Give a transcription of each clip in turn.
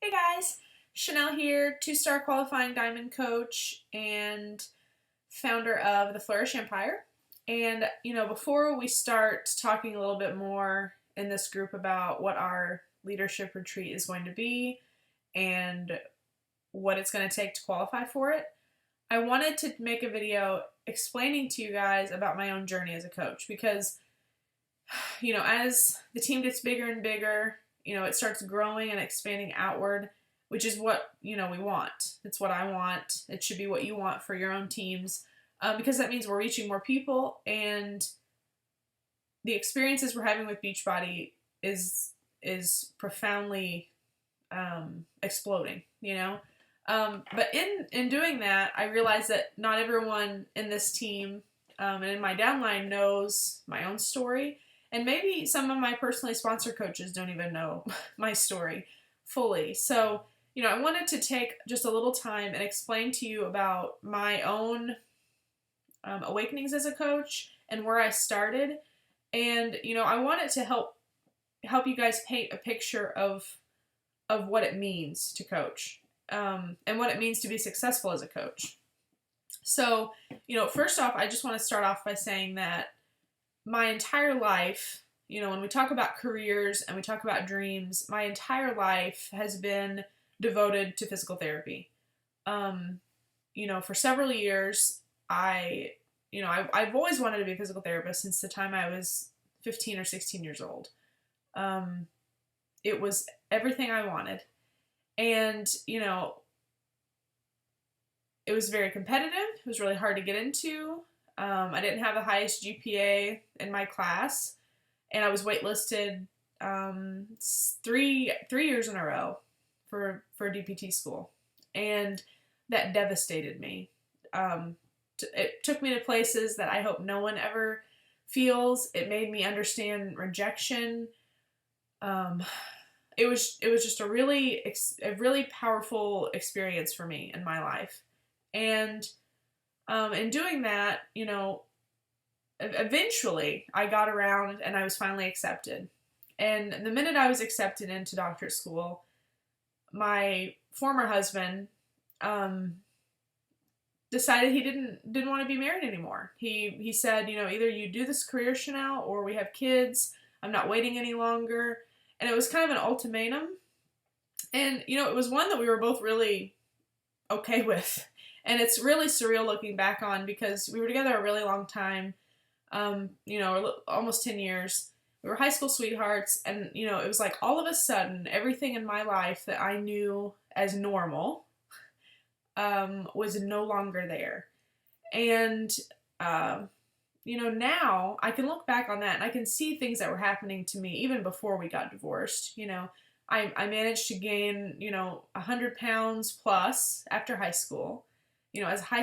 Hey guys, Chanel here, two-star qualifying diamond coach and founder of the Flourish Empire. And, before we start talking a little bit more in this group about what our leadership retreat is going to be and what it's going to take to qualify for it, I wanted to make a video explaining to you guys about my own journey as a coach because, as the team gets bigger and bigger, it starts growing and expanding outward, which is what, we want. It's what I want. It should be what you want for your own teams, because that means we're reaching more people, and the experiences we're having with Beachbody is profoundly exploding, But in doing that, I realized that not everyone in this team and in my downline knows my own story. And maybe some of my personally sponsored coaches don't even know my story fully. So, I wanted to take just a little time and explain to you about my own awakenings as a coach and where I started. And, I wanted to help you guys paint a picture of what it means to coach, and what it means to be successful as a coach. So, first off, I just want to start off by saying that my entire life, when we talk about careers and we talk about dreams, my entire life has been devoted to physical therapy. For several years, I've always wanted to be a physical therapist since the time I was 15 or 16 years old. It was everything I wanted. And, it was very competitive. It was really hard to get into. I didn't have the highest GPA in my class, and I was waitlisted 3 years in a row for DPT school, and that devastated me. It took me to places that I hope no one ever feels. It made me understand rejection. It was just a really powerful experience for me in my life, and in doing that, eventually I got around and I was finally accepted. And the minute I was accepted into doctorate school, my former husband decided he didn't want to be married anymore. He said, either you do this career, Chanel, or we have kids. I'm not waiting any longer. And it was kind of an ultimatum. And, it was one that we were both really okay with. And it's really surreal looking back on because we were together a really long time, almost 10 years. We were high school sweethearts, and, it was like all of a sudden, everything in my life that I knew as normal was no longer there. And, now I can look back on that and I can see things that were happening to me even before we got divorced. I managed to gain, 100 pounds plus after high school. In high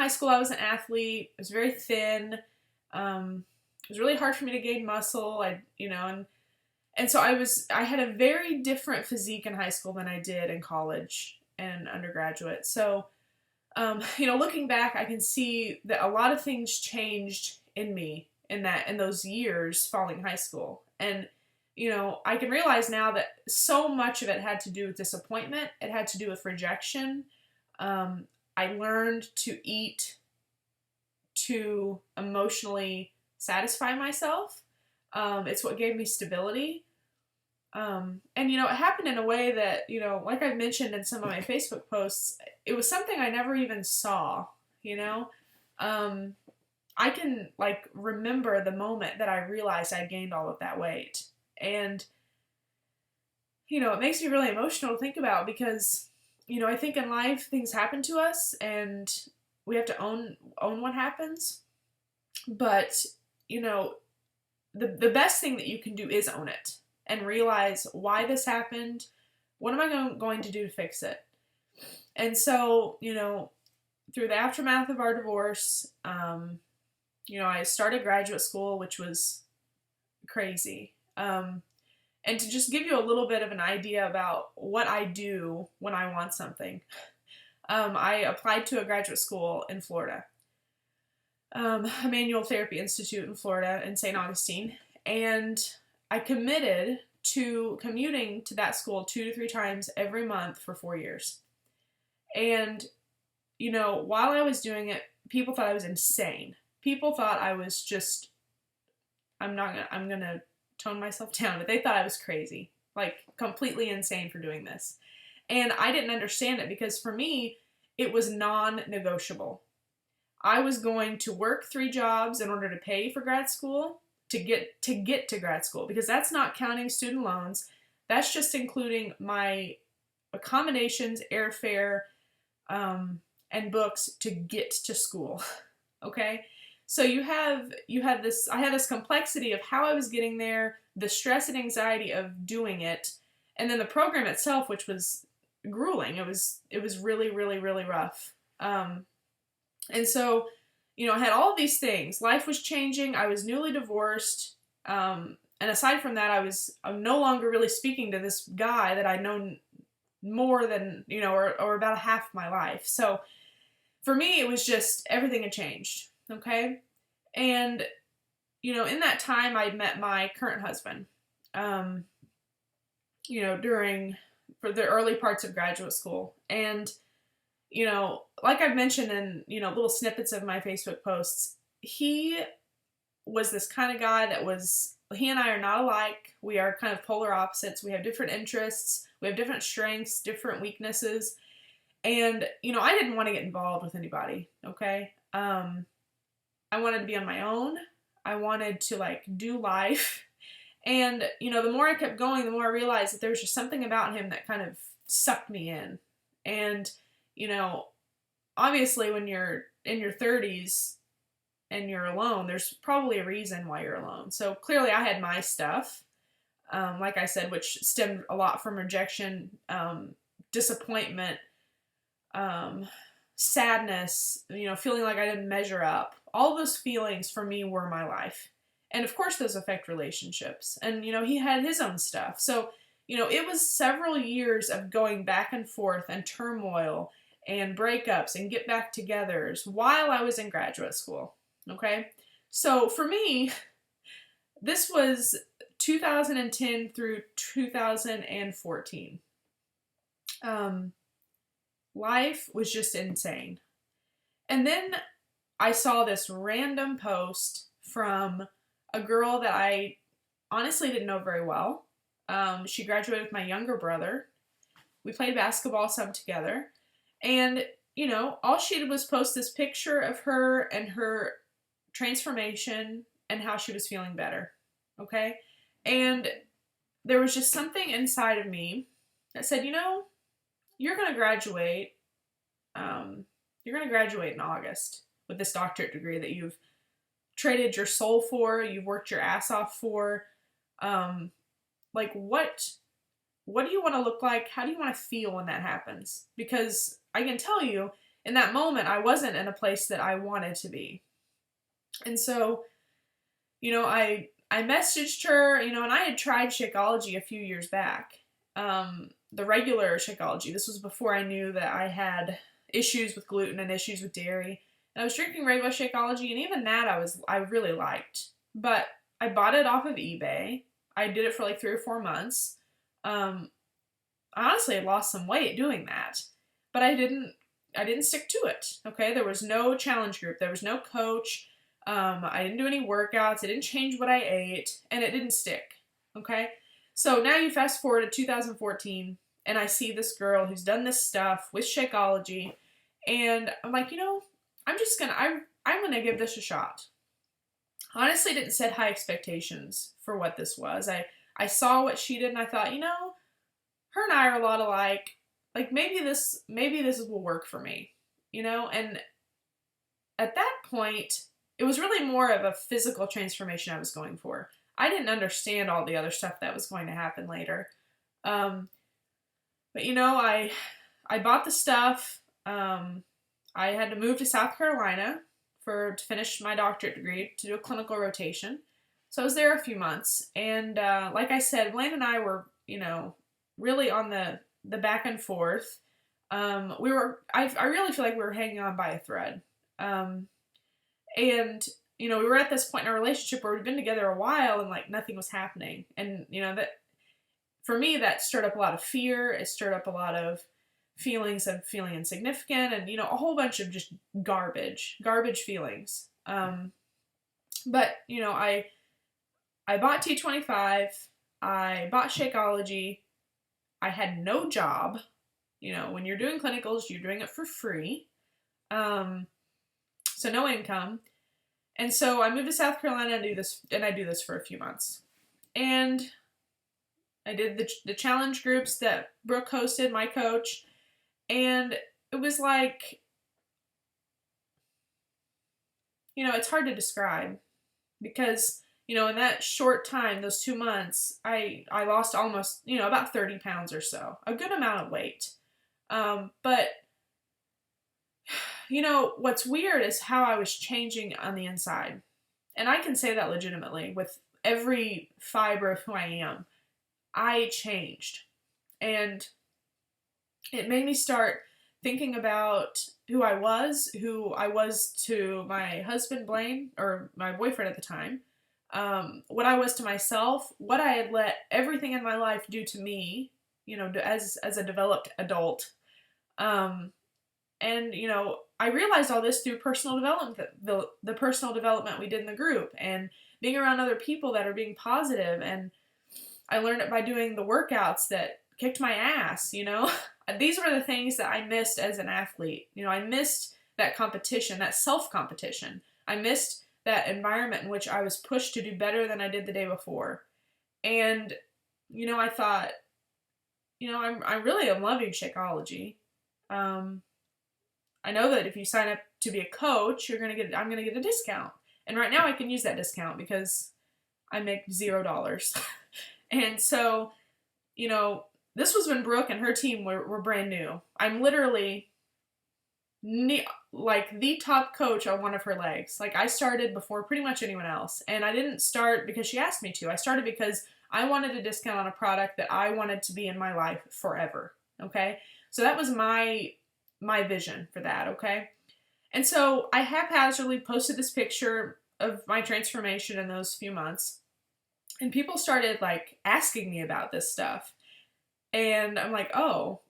school, I was an athlete. I was very thin. It was really hard for me to gain muscle. And so I had a very different physique in high school than I did in college and undergraduate. So, looking back, I can see that a lot of things changed in me in those years following high school. And, I can realize now that so much of it had to do with disappointment. It had to do with rejection. I learned to eat to emotionally satisfy myself. It's what gave me stability. And, it happened in a way that, like I've mentioned in some of my Facebook posts, it was something I never even saw, I can, remember the moment that I realized I gained all of that weight. And, it makes me really emotional to think about because, I think in life things happen to us and we have to own what happens. But, the best thing that you can do is own it and realize why this happened. What am I going to do to fix it? And so, through the aftermath of our divorce, I started graduate school, which was crazy. And to just give you a little bit of an idea about what I do when I want something, I applied to a graduate school in Florida, a manual therapy institute in Florida in St. Augustine, and I committed to commuting to that school 2 to 3 times every month for 4 years. And, while I was doing it, people thought I was insane. People thought I was just, I'm going to tone myself down, but they thought I was crazy, like completely insane for doing this. And I didn't understand it because for me, it was non-negotiable. I was going to work 3 jobs in order to pay for grad school, to get to grad school, because that's not counting student loans. That's just including my accommodations, airfare, and books to get to school. Okay? So I had this complexity of how I was getting there, the stress and anxiety of doing it, and then the program itself, which was grueling. It was really, really, really rough. And so, I had all of these things. Life was changing. I was newly divorced. And aside from that, I'm no longer really speaking to this guy that I'd known more than, or about half my life. So for me, it was just everything had changed. Okay. And, in that time, I met my current husband, for the early parts of graduate school. And, like I've mentioned in, little snippets of my Facebook posts, he was this kind of guy he and I are not alike. We are kind of polar opposites. We have different interests. We have different strengths, different weaknesses. And, I didn't want to get involved with anybody. Okay. I wanted to be on my own. I wanted to do life. And, the more I kept going, the more I realized that there was just something about him that kind of sucked me in. And, obviously when you're in your 30s and you're alone, there's probably a reason why you're alone. So clearly I had my stuff, like I said, which stemmed a lot from rejection, disappointment, sadness, feeling like I didn't measure up. All those feelings for me were my life. And of course those affect relationships. And, he had his own stuff. So, it was several years of going back and forth and turmoil and breakups and get back togethers while I was in graduate school. Okay. So for me, this was 2010 through 2014. Life was just insane. And then I saw this random post from a girl that I honestly didn't know very well. She graduated with my younger brother. We played basketball some together. And, all she did was post this picture of her and her transformation and how she was feeling better. Okay? And there was just something inside of me that said, you're going to graduate. You're going to graduate in August with this doctorate degree that you've traded your soul for, you've worked your ass off for. What do you want to look like? How do you want to feel when that happens? Because I can tell you, in that moment, I wasn't in a place that I wanted to be. And so, I messaged her, and I had tried Shakeology a few years back. The regular Shakeology. This was before I knew that I had issues with gluten and issues with dairy. And I was drinking regular Shakeology, and even that I really liked. But I bought it off of eBay. I did it for like 3 or 4 months. I honestly had lost some weight doing that, but I didn't stick to it. Okay. There was no challenge group. There was no coach. I didn't do any workouts. I didn't change what I ate, and it didn't stick. Okay. So now you fast forward to 2014, and I see this girl who's done this stuff with Shakeology, and I'm like, I'm going to give this a shot. Honestly, didn't set high expectations for what this was. I saw what she did, and I thought, her and I are a lot alike. Like, maybe this will work for me, and at that point, it was really more of a physical transformation I was going for. I didn't understand all the other stuff that was going to happen later. But I bought the stuff. I had to move to South Carolina to finish my doctorate degree, to do a clinical rotation. So I was there a few months. And like I said, Blaine and I were, really on the back and forth. I really feel like we were hanging on by a thread. And, we were at this point in our relationship where we'd been together a while and like nothing was happening. And, for me, that stirred up a lot of fear. It stirred up a lot of feelings of feeling insignificant and, a whole bunch of just garbage feelings. But, I bought T25. I bought Shakeology. I had no job. When you're doing clinicals, you're doing it for free. So no income. And so I moved to South Carolina and I do this for a few months. And I did the challenge groups that Brooke hosted, my coach, and it was like, it's hard to describe because, in that short time, those 2 months, I lost almost, about 30 pounds or so, a good amount of weight. But, what's weird is how I was changing on the inside. And I can say that legitimately with every fiber of who I am. I changed. And it made me start thinking about who I was to my husband, Blaine, or my boyfriend at the time, what I was to myself, what I had let everything in my life do to me, as a developed adult. And, I realized all this through personal development, the personal development we did in the group and being around other people that are being positive. And I learned it by doing the workouts that kicked my ass, These were the things that I missed as an athlete. I missed that competition, that self-competition. I missed that environment in which I was pushed to do better than I did the day before. And, I thought, I really am loving Shakeology. I know that if you sign up to be a coach, I'm going to get a discount. And right now I can use that discount because I make $0. And so, this was when Brooke and her team were brand new. I'm literally like the top coach on one of her legs. Like I started before pretty much anyone else. And I didn't start because she asked me to. I started because I wanted a discount on a product that I wanted to be in my life forever. Okay. So that was my vision for that. Okay. And so I haphazardly posted this picture of my transformation in those few months. And people started like asking me about this stuff. And I'm like, oh,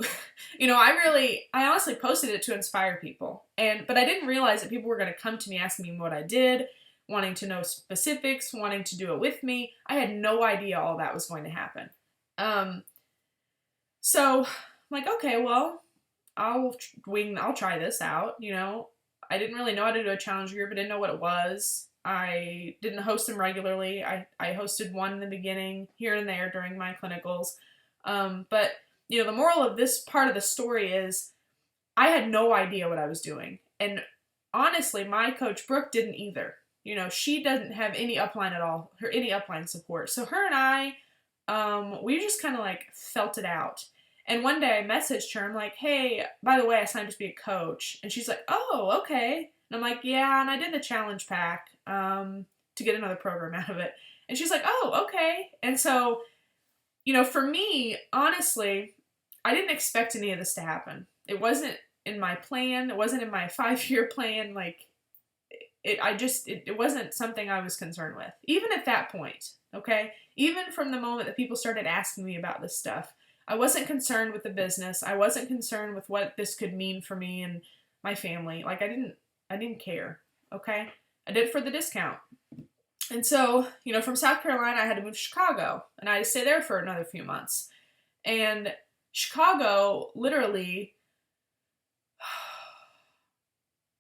I honestly posted it to inspire people. But I didn't realize that people were going to come to me asking me what I did, wanting to know specifics, wanting to do it with me. I had no idea all that was going to happen. So I'm like, okay, well, I'll try this out. I didn't really know how to do a challenge group. I didn't know what it was. I didn't host them regularly. I hosted one in the beginning, here and there during my clinicals. But, the moral of this part of the story is I had no idea what I was doing. And honestly, my coach, Brooke, didn't either. She doesn't have any upline at all, any upline support. So her and I, we just kind of like felt it out. And one day I messaged her. I'm like, hey, by the way, I signed up to be a coach. And she's like, oh, okay. And I'm like, yeah, and I did the challenge pack to get another program out of it. And she's like, oh, okay. And so, for me, honestly, I didn't expect any of this to happen. It wasn't in my plan. It wasn't in my 5-year plan. Like, it wasn't something I was concerned with. Even at that point, okay? Even from the moment that people started asking me about this stuff, I wasn't concerned with the business. I wasn't concerned with what this could mean for me and my family. Like, I didn't care, okay? I did it for the discount. And so, from South Carolina, I had to move to Chicago, and I had to stay there for another few months. And Chicago, literally,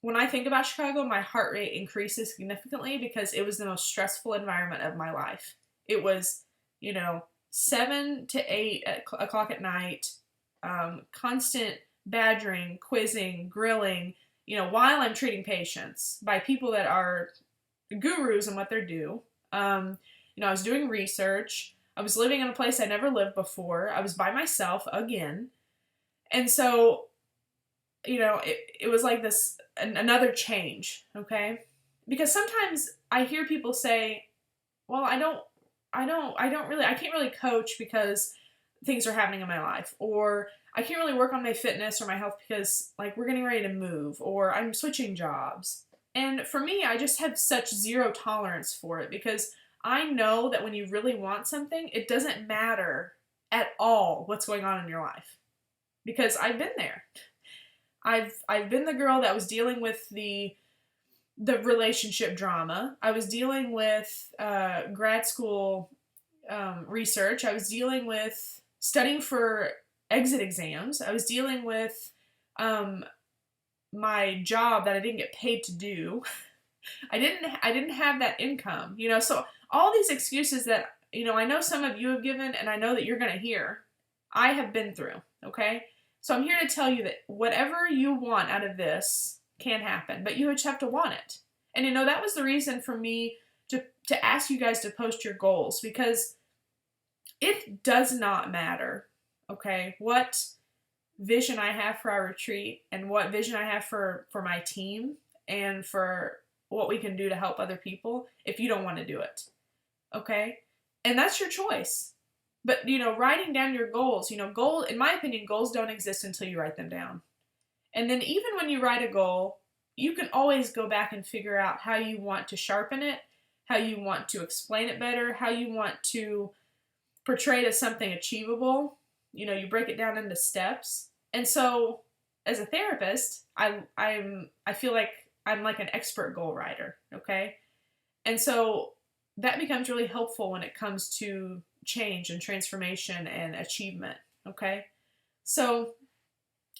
when I think about Chicago, my heart rate increases significantly because it was the most stressful environment of my life. It was, 7 to 8 o'clock at night, constant badgering, quizzing, grilling, while I'm treating patients by people that are gurus in what they do. I was doing research. I was living in a place I never lived before. I was by myself again. And so, it was like this, another change, okay? Because sometimes I hear people say, well, I can't really coach because things are happening in my life, or I can't really work on my fitness or my health because like we're getting ready to move, or I'm switching jobs. And for me, I just have such zero tolerance for it because I know that when you really want something, it doesn't matter at all what's going on in your life, because I've been there. I've been the girl that was dealing with the relationship drama. I was dealing with grad school research. I was dealing with studying for exit exams. I was dealing with my job that I didn't get paid to do. I didn't have that income, so all these excuses that, I know some of you have given, and I know that you're going to hear, I have been through, okay? So I'm here to tell you that whatever you want out of this can happen, but you just have to want it. And that was the reason for me to ask you guys to post your goals, because it does not matter, okay, what vision I have for our retreat and what vision I have for my team and for what we can do to help other people if you don't want to do it, okay? And that's your choice. But, writing down your goals, in my opinion, goals don't exist until you write them down. And then even when you write a goal, you can always go back and figure out how you want to sharpen it, how you want to explain it better, how you want to portray it as something achievable. You break it down into steps. And so, as a therapist, I feel like I'm like an expert goal writer, okay? And so that becomes really helpful when it comes to change and transformation and achievement, okay? So,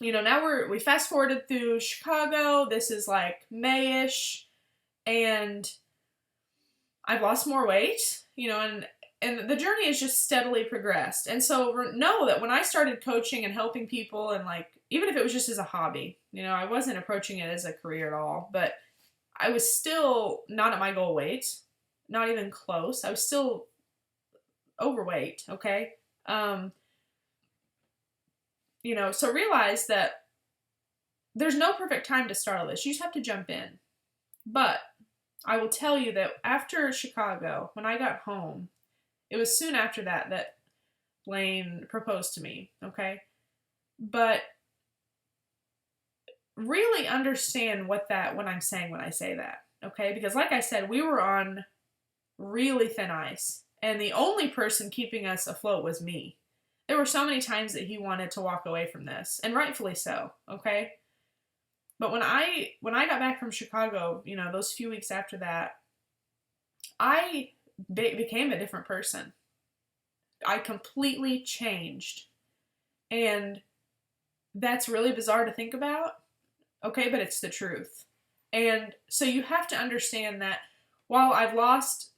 now we fast forwarded through Chicago. This is like May-ish, and I've lost more weight, and the journey has just steadily progressed. And so know that when I started coaching and helping people, and like, even if it was just as a hobby, I wasn't approaching it as a career at all, but I was still not at my goal weight, not even close. I was still overweight, okay? So realize that there's no perfect time to start all this. You just have to jump in. But I will tell you that after Chicago, when I got home, it was soon after that Blaine proposed to me, okay? But really understand what I'm saying when I say that, okay? Because like I said, we were on really thin ice, and the only person keeping us afloat was me. There were so many times that he wanted to walk away from this, and rightfully so, okay? But when I got back from Chicago, those few weeks after that, I became a different person. I completely changed. And that's really bizarre to think about, okay, but it's the truth. And so you have to understand that while I've lost,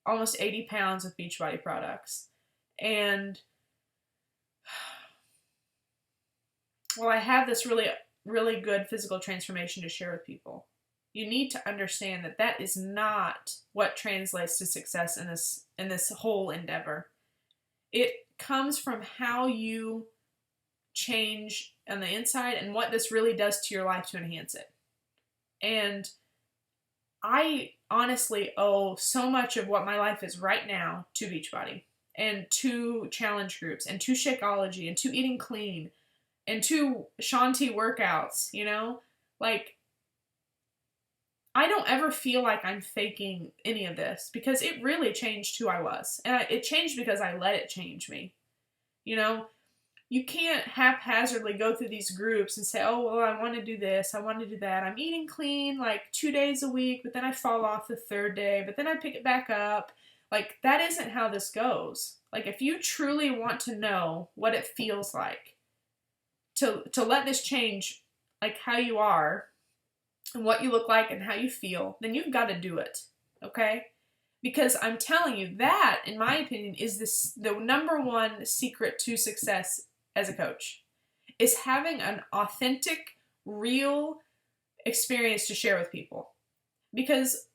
almost 80 pounds with Beachbody products, and while I have this really, really good physical transformation to share with people, you need to understand that that is not what translates to success in this whole endeavor. It comes from how you change on the inside and what this really does to your life to enhance it. And I honestly owe so much of what my life is right now to Beachbody, and to challenge groups, and to Shakeology, and to eating clean, and to Shanti workouts, Like, I don't ever feel like I'm faking any of this, because it really changed who I was. And it changed because I let it change me. You can't haphazardly go through these groups and say, oh, well, I want to do this, I want to do that. I'm eating clean like 2 days a week, but then I fall off the third day, but then I pick it back up. Like, that isn't how this goes. Like, if you truly want to know what it feels like to let this change, like, how you are and what you look like and how you feel, then you've got to do it, okay? Because I'm telling you, that, in my opinion, is the number one secret to success as a coach, is having an authentic, real experience to share with people. Because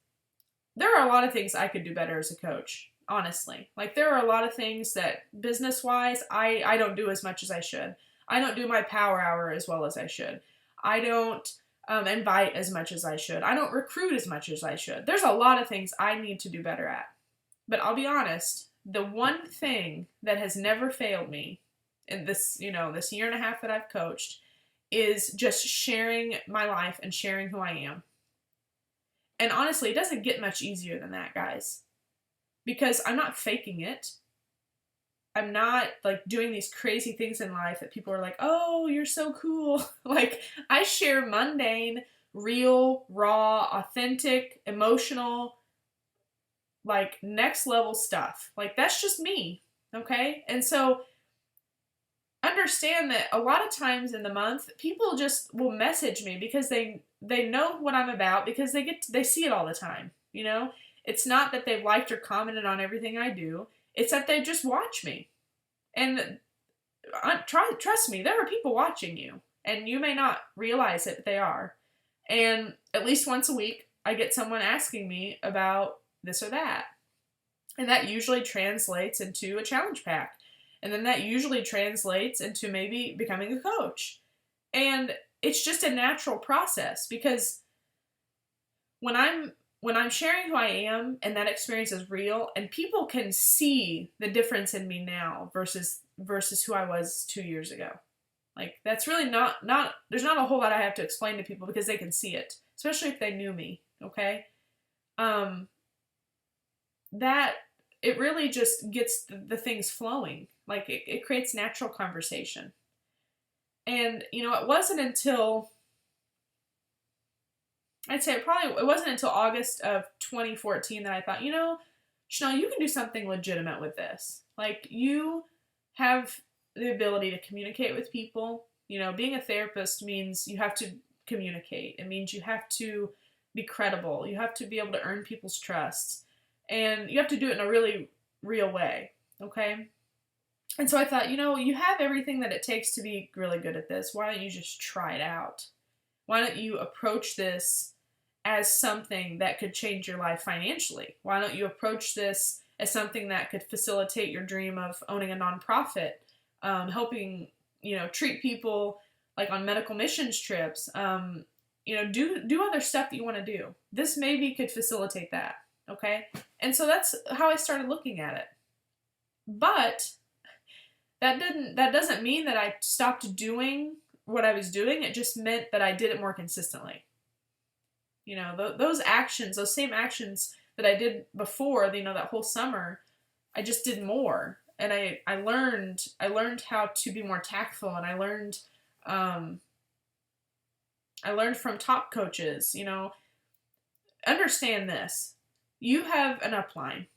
there are a lot of things I could do better as a coach, honestly. Like, there are a lot of things that, business-wise, I don't do as much as I should. I don't do my power hour as well as I should. I don't invite as much as I should. I don't recruit as much as I should. There's a lot of things I need to do better at. But I'll be honest, the one thing that has never failed me in this, this year and a half that I've coached, is just sharing my life and sharing who I am. And honestly, it doesn't get much easier than that, guys. Because I'm not faking it. I'm not like doing these crazy things in life that people are like, oh, you're so cool. Like, I share mundane, real, raw, authentic, emotional, like next level stuff. Like, that's just me. Okay. And so understand that a lot of times in the month, people just will message me because they know what I'm about, because they see it all the time. You know, it's not that they've liked or commented on everything I do. It's that they just watch me. And trust me, there are people watching you, and you may not realize it, but they are. And at least once a week, I get someone asking me about this or that. And that usually translates into a challenge pack. And then that usually translates into maybe becoming a coach. And it's just a natural process, because when I'm sharing who I am and that experience is real, and people can see the difference in me now versus who I was 2 years ago. Like, that's really not there's not a whole lot I have to explain to people, because they can see it, especially if they knew me, okay? That it really just gets the things flowing. Like, it creates natural conversation. And, you know, it wasn't until it wasn't until August of 2014 that I thought, you know, Chanel, you can do something legitimate with this. Like, you have the ability to communicate with people. You know, being a therapist means you have to communicate. It means you have to be credible. You have to be able to earn people's trust. And you have to do it in a really real way, okay? And so I thought, you know, you have everything that it takes to be really good at this. Why don't you just try it out? Why don't you approach this as something that could change your life financially? Why don't you approach this as something that could facilitate your dream of owning a nonprofit, helping, you know, treat people like on medical missions trips, you know, do other stuff that you want to do. This maybe could facilitate that, okay? And so that's how I started looking at it. But that doesn't mean that I stopped doing what I was doing. It just meant that I did it more consistently. You know, those same actions that I did before, you know, that whole summer, I just did more. And I learned how to be more tactful, and I learned from top coaches. You know, understand this. You have an upline,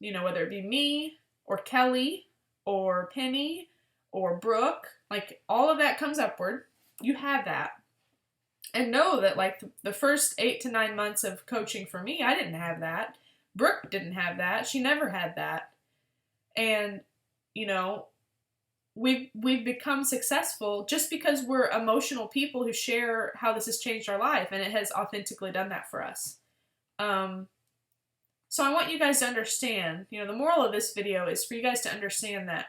you know, whether it be me or Kelly or Penny or Brooke, like, all of that comes upward. You have that. And know that, like, the first 8 to 9 months of coaching for me, I didn't have that. Brooke didn't have that. She never had that. And, you know, we've become successful just because we're emotional people who share how this has changed our life, and it has authentically done that for us. So I want you guys to understand, you know, the moral of this video is for you guys to understand that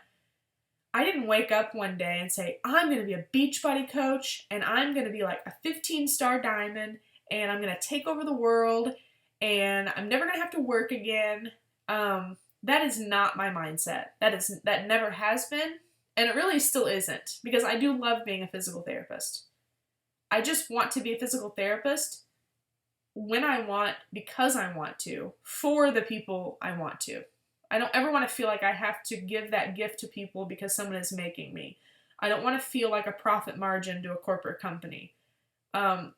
I didn't wake up one day and say, I'm going to be a Beachbody coach, and I'm going to be like a 15-star diamond, and I'm going to take over the world, and I'm never going to have to work again. That is not my mindset. That never has been, and it really still isn't, because I do love being a physical therapist. I just want to be a physical therapist when I want, because I want to, for the people I want to. I don't ever want to feel like I have to give that gift to people because someone is making me. I don't want to feel like a profit margin to a corporate company.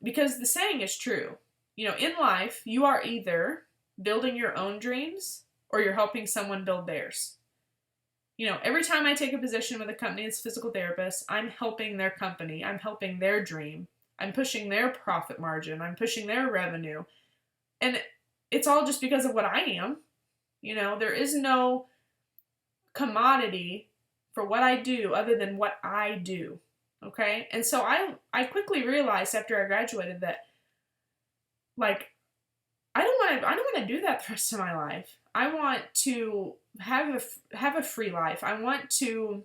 Because the saying is true. You know, in life, you are either building your own dreams or you're helping someone build theirs. You know, every time I take a position with a company as a physical therapist, I'm helping their company. I'm helping their dream. I'm pushing their profit margin. I'm pushing their revenue. And it's all just because of what I am. You know, there is no commodity for what I do other than what I do. Okay? And so I quickly realized after I graduated that, like, I don't want to do that the rest of my life. I want to have a free life. I want to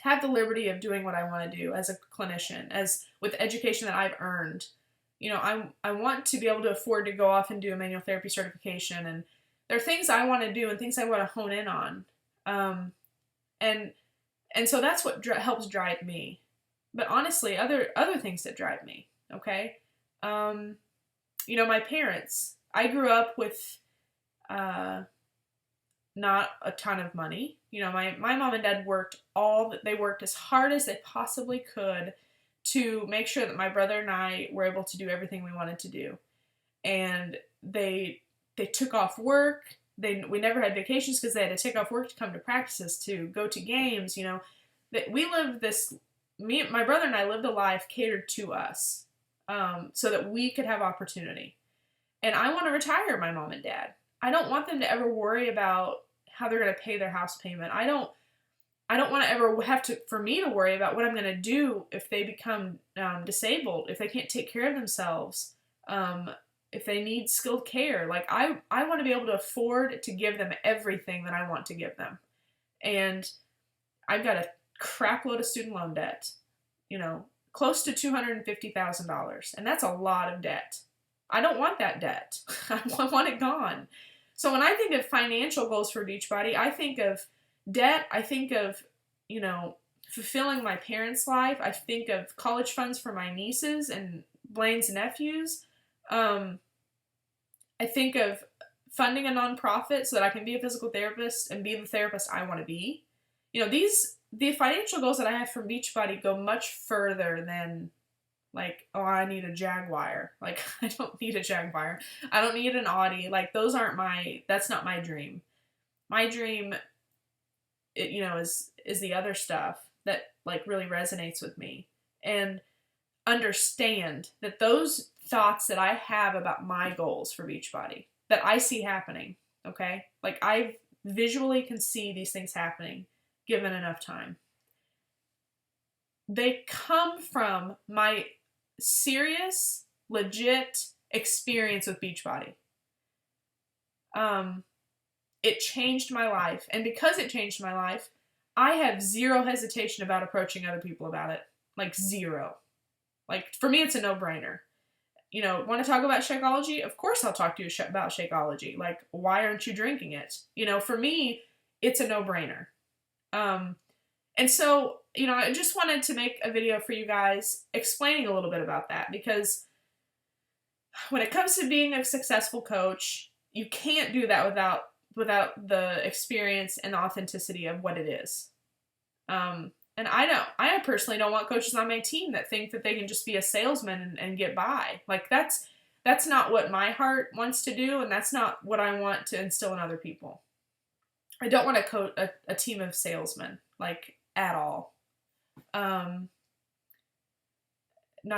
have the liberty of doing what I want to do as a clinician, as with education that I've earned. You know, I want to be able to afford to go off and do a manual therapy certification, and there are things I want to do and things I want to hone in on. And so that's what helps drive me. But honestly, other things that drive me, okay? You know, my parents, I grew up with not a ton of money. You know, my mom and dad they worked as hard as they possibly could to make sure that my brother and I were able to do everything we wanted to do. And they took off work. We never had vacations because they had to take off work to come to practices, to go to games, you know. That we lived my brother and I lived a life catered to us, so that we could have opportunity. And I want to retire my mom and dad. I don't want them to ever worry about how they're going to pay their house payment. I don't want to ever for me to worry about what I'm going to do if they become disabled, if they can't take care of themselves, if they need skilled care. Like, I want to be able to afford to give them everything that I want to give them. And I've got a crap load of student loan debt, you know, close to $250,000. And that's a lot of debt. I don't want that debt. I want it gone. So when I think of financial goals for Beachbody, I think of debt. I think of, you know, fulfilling my parents' life. I think of college funds for my nieces and Blaine's nephews. I think of funding a nonprofit so that I can be a physical therapist and be the therapist I want to be. You know, the financial goals that I have from Beachbody go much further than, like, oh, I need a Jaguar. Like, I don't need a Jaguar. I don't need an Audi. Like, that's not my dream. My dream, you know, is the other stuff that, like, really resonates with me. And understand that those thoughts that I have about my goals for Beachbody, that I see happening, okay? Like, I visually can see these things happening given enough time. They come from my serious, legit experience with Beachbody. It changed my life. And because it changed my life, I have zero hesitation about approaching other people about it. Like, zero. Like, for me, it's a no-brainer. You know, want to talk about Shakeology? Of course I'll talk to you about Shakeology. Like, why aren't you drinking it? You know, for me, it's a no-brainer. And so, you know, I just wanted to make a video for you guys explaining a little bit about that, because when it comes to being a successful coach, you can't do that without the experience and the authenticity of what it is. And I personally don't want coaches on my team that think that they can just be a salesman and get by. Like, that's not what my heart wants to do, and that's not what I want to instill in other people. I don't want to coach a team of salesmen, like, at all. Not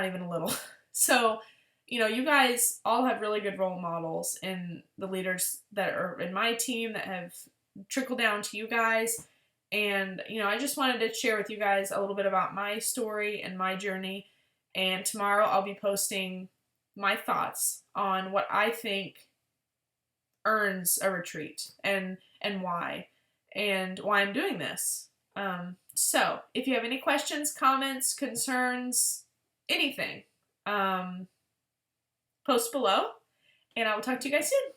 even a little. So, you know, you guys all have really good role models in the leaders that are in my team that have trickled down to you guys. And, you know, I just wanted to share with you guys a little bit about my story and my journey. And tomorrow I'll be posting my thoughts on what I think earns a retreat and why I'm doing this. So if you have any questions, comments, concerns, anything, post below, and I will talk to you guys soon.